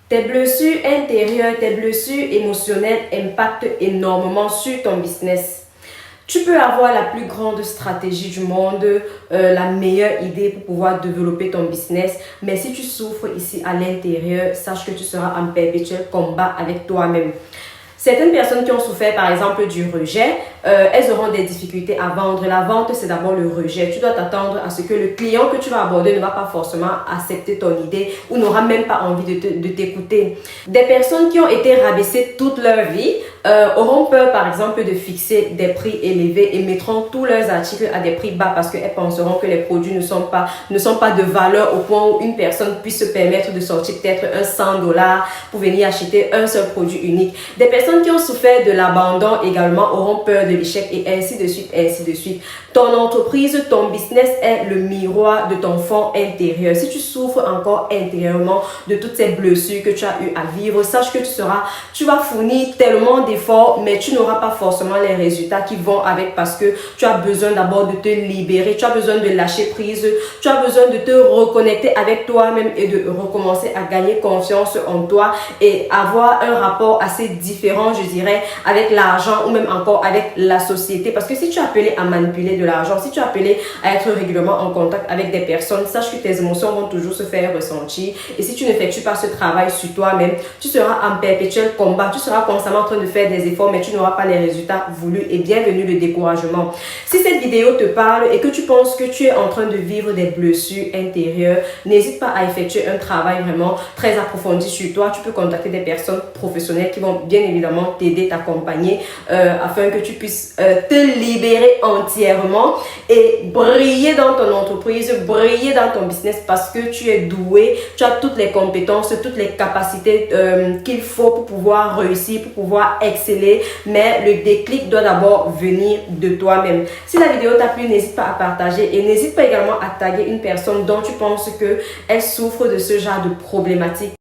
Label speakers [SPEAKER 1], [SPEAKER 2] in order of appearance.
[SPEAKER 1] Tes blessures intérieures, tes blessures émotionnelles impactent énormément sur ton business. Tu peux avoir la plus grande stratégie du monde, la meilleure idée pour pouvoir développer ton business, mais si tu souffres ici à l'intérieur, sache que tu seras en perpétuel combat avec toi-même. Certaines personnes qui ont souffert par exemple du rejet, elles auront des difficultés à vendre. La vente, c'est d'abord le rejet. Tu dois t'attendre à ce que le client que tu vas aborder ne va pas forcément accepter ton idée ou n'aura même pas envie de t'écouter. Des personnes qui ont été rabaissées toute leur vie auront peur par exemple de fixer des prix élevés et mettront tous leurs articles à des prix bas parce qu'elles penseront que les produits ne sont pas de valeur au point où une personne puisse se permettre de sortir peut-être un $100 pour venir acheter un seul produit unique. Des personnes qui ont souffert de l'abandon également auront peur de l'échec et ainsi de suite, ainsi de suite. Ton entreprise, ton business est le miroir de ton fond intérieur. Si tu souffres encore intérieurement de toutes ces blessures que tu as eu à vivre, sache que tu vas fournir tellement d'efforts, mais tu n'auras pas forcément les résultats qui vont avec parce que tu as besoin d'abord de te libérer, tu as besoin de lâcher prise, tu as besoin de te reconnecter avec toi-même et de recommencer à gagner confiance en toi et avoir un rapport assez différent, je dirais, avec l'argent ou même encore avec la société. Parce que si tu es appelé à manipuler de l'argent, si tu es appelé à être régulièrement en contact avec des personnes, sache que tes émotions vont toujours se faire ressentir. Et si tu n'effectues pas ce travail sur toi-même, tu seras en perpétuel combat, tu seras constamment en train de faire des efforts, mais tu n'auras pas les résultats voulus et bienvenue le découragement. Si cette vidéo te parle et que tu penses que tu es en train de vivre des blessures intérieures, n'hésite pas à effectuer un travail vraiment très approfondi sur toi. Tu peux contacter des personnes professionnelles qui vont bien évidemment t'aider, t'accompagner afin que tu puisses te libérer entièrement et briller dans ton entreprise, briller dans ton business parce que tu es doué, tu as toutes les compétences, toutes les capacités qu'il faut pour pouvoir réussir, pour pouvoir exceller, mais le déclic doit d'abord venir de toi-même. Si la vidéo t'a plu, n'hésite pas à partager et n'hésite pas également à taguer une personne dont tu penses qu'elle souffre de ce genre de problématique.